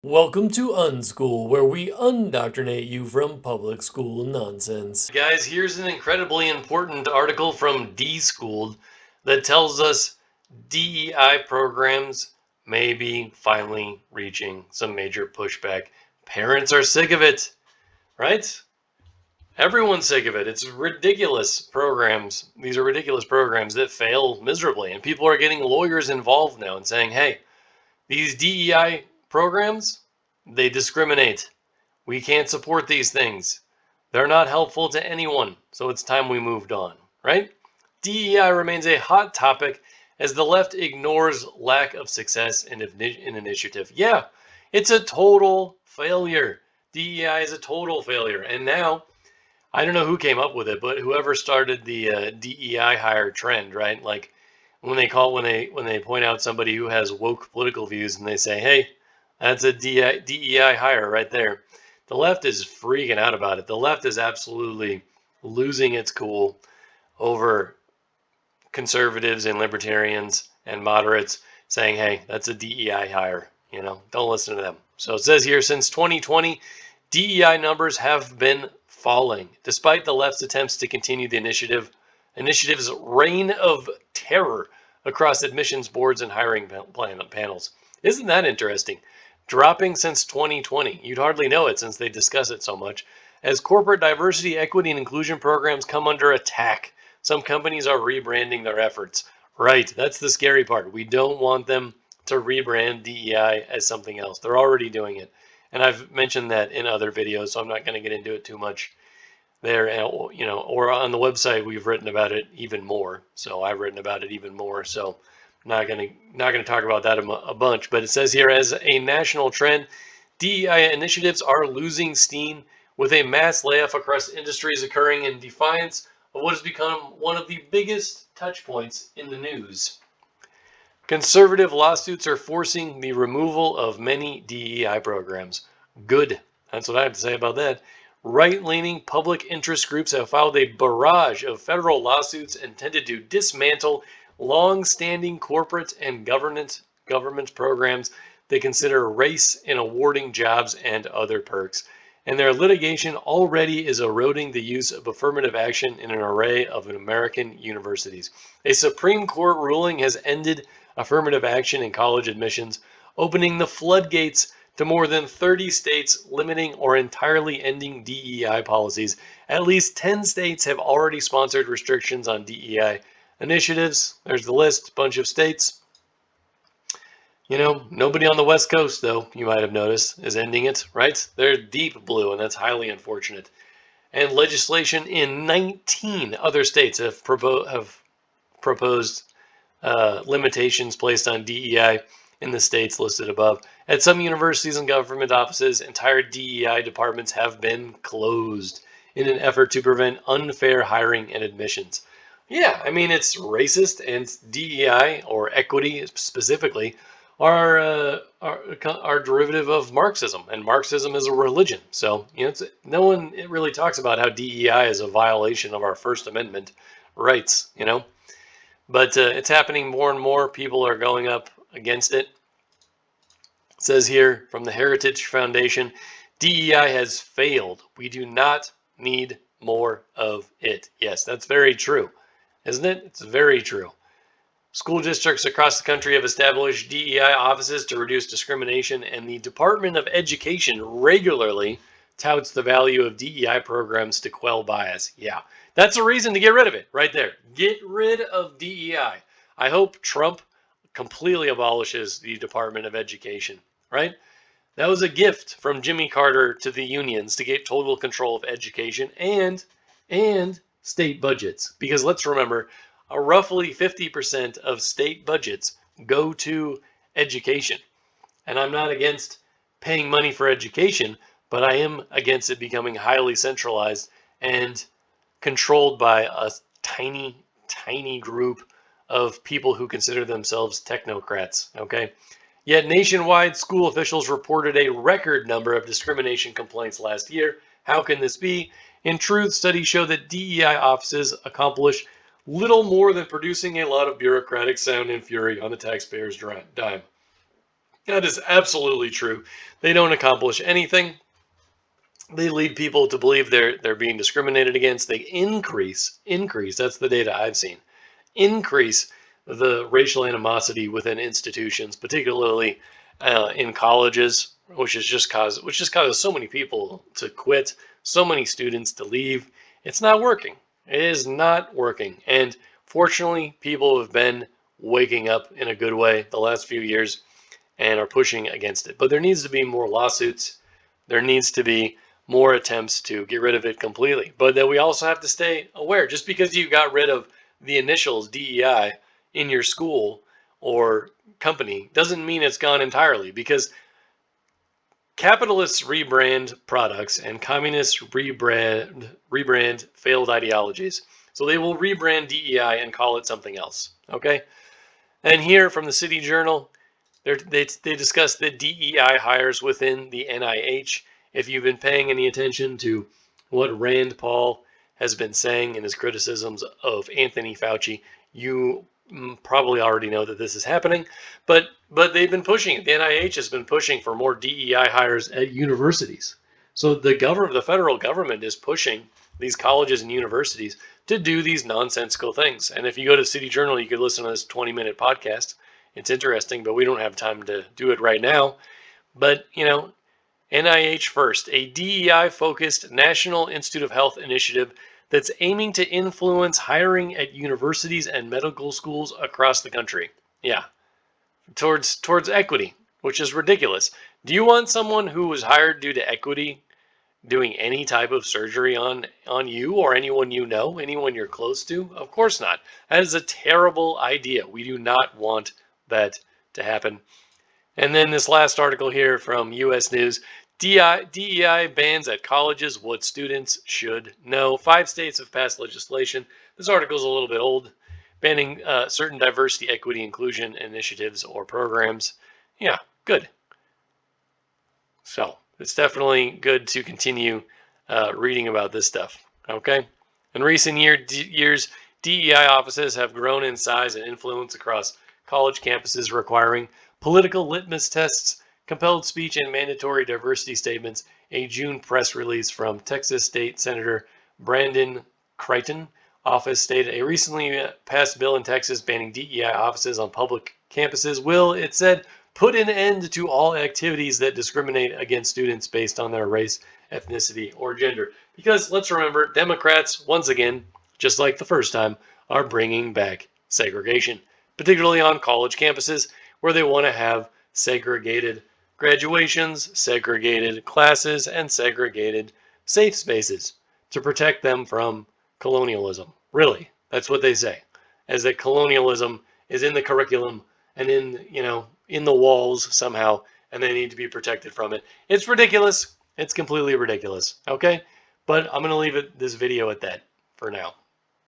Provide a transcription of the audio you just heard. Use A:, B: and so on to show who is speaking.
A: Welcome to Unschool, where we undoctrinate you from public school nonsense. Guys, here's an incredibly important article from D-Schooled that tells us DEI programs may be finally reaching some major pushback. Parents are sick of it, right? Everyone's sick of it. It's ridiculous programs. These are ridiculous programs that fail miserably, and people are getting lawyers involved now and saying, hey, these DEI programs, they discriminate. We can't support these things. They're not helpful to anyone, so it's time we moved on, right? DEI remains a hot topic as the left ignores lack of success in initiative. Yeah, it's a total failure. DEI is a total failure. And now, I don't know who came up with it, but whoever started the DEI hire trend, right? Like when they point out somebody who has woke political views and they say, "Hey, that's a DEI hire right there." The left is freaking out about it. The left is absolutely losing its cool over conservatives and libertarians and moderates saying, "Hey, that's a DEI hire." Don't listen to them. So it says here, since 2020, DEI numbers have been falling, despite the left's attempts to continue the initiative's reign of terror across admissions boards and hiring panels. Isn't that interesting? Dropping since 2020. You'd hardly know it since they discuss it so much. As corporate diversity, equity, and inclusion programs come under attack, some companies are rebranding their efforts. Right, that's the scary part. We don't want them to rebrand DEI as something else. They're already doing it. And I've mentioned that in other videos, so I'm not going to get into it too much there. Or on the website, we've written about it even more. So I've written about it even more. So not going to talk about that a bunch. But it says here, as a national trend, DEI initiatives are losing steam, with a mass layoff across industries occurring in defiance of what has become one of the biggest touch points in the news. Conservative lawsuits are forcing the removal of many DEI programs. Good. That's what I have to say about that. Right-leaning public interest groups have filed a barrage of federal lawsuits intended to dismantle long-standing corporate and government programs that consider race in awarding jobs and other perks. And their litigation already is eroding the use of affirmative action in an array of American universities. A Supreme Court ruling has ended affirmative action in college admissions, opening the floodgates to more than 30 states limiting or entirely ending DEI policies. At least 10 states have already sponsored restrictions on DEI initiatives. There's the list, bunch of states. Nobody on the West Coast, though, you might have noticed, is ending it, right? They're deep blue, and that's highly unfortunate. And legislation in 19 other states have proposed limitations placed on DEI in the states listed above. At some universities and government offices, entire DEI departments have been closed in an effort to prevent unfair hiring and admissions. Yeah, I mean, it's racist, and DEI, or equity specifically, are derivative of Marxism, and Marxism is a religion. So, no one really talks about how DEI is a violation of our First Amendment rights, But it's happening more and more. People are going up against it. It says here from the Heritage Foundation, DEI has failed. We do not need more of it. Yes, that's very true, isn't it? It's very true. School districts across the country have established DEI offices to reduce discrimination, and the Department of Education regularly touts the value of DEI programs to quell bias. Yeah, that's a reason to get rid of it right there. Get rid of DEI. I hope Trump completely abolishes the Department of Education, right? That was a gift from Jimmy Carter to the unions to get total control of education and state budgets. Because let's remember, roughly 50% of state budgets go to education. And I'm not against paying money for education, but I am against it becoming highly centralized and controlled by a tiny, tiny group of people who consider themselves technocrats, okay? Yet nationwide, school officials reported a record number of discrimination complaints last year. How can this be? In truth, studies show that DEI offices accomplish little more than producing a lot of bureaucratic sound and fury on the taxpayer's dime. That is absolutely true. They don't accomplish anything. They lead people to believe they're being discriminated against. They increase. That's the data I've seen. Increase the racial animosity within institutions, particularly in colleges, which just causes so many people to quit, so many students to leave. It's not working. It is not working. And fortunately, people have been waking up in a good way the last few years and are pushing against it. But there needs to be more lawsuits. There needs to be more attempts to get rid of it completely. But then we also have to stay aware. Just because you got rid of the initials DEI in your school or company doesn't mean it's gone entirely, because capitalists rebrand products and communists rebrand failed ideologies. So they will rebrand DEI and call it something else. Okay? And here from the City Journal, they discuss the DEI hires within the NIH. If you've been paying any attention to what Rand Paul has been saying in his criticisms of Anthony Fauci, you probably already know that this is happening. But they've been pushing it. The NIH has been pushing for more DEI hires at universities. So the federal government is pushing these colleges and universities to do these nonsensical things. And if you go to City Journal, you could listen to this 20-minute podcast. It's interesting, but we don't have time to do it right now. But, NIH First, a DEI-focused National Institute of Health initiative that's aiming to influence hiring at universities and medical schools across the country. Yeah, towards equity, which is ridiculous. Do you want someone who was hired due to equity doing any type of surgery on you or anyone you know, anyone you're close to? Of course not. That is a terrible idea. We do not want that to happen. And then this last article here from US News, DEI bans at colleges what students should know. 5 states have passed legislation. This article is a little bit old, banning certain diversity, equity, inclusion initiatives or programs. Yeah, good. So it's definitely good to continue reading about this stuff. Okay. In recent years, DEI offices have grown in size and influence across college campuses, requiring political litmus tests, compelled speech, and mandatory diversity statements. A June press release from Texas State Senator Brandon Creighton office stated a recently passed bill in Texas banning DEI offices on public campuses will, it said, put an end to all activities that discriminate against students based on their race, ethnicity, or gender. Because let's remember, Democrats, once again, just like the first time, are bringing back segregation, particularly on college campuses where they want to have segregated graduations, segregated classes, and segregated safe spaces to protect them from colonialism. Really, that's what they say, as that colonialism is in the curriculum and in the walls somehow, and they need to be protected from it. It's ridiculous. It's completely ridiculous. Okay? But I'm going to leave this video at that for now.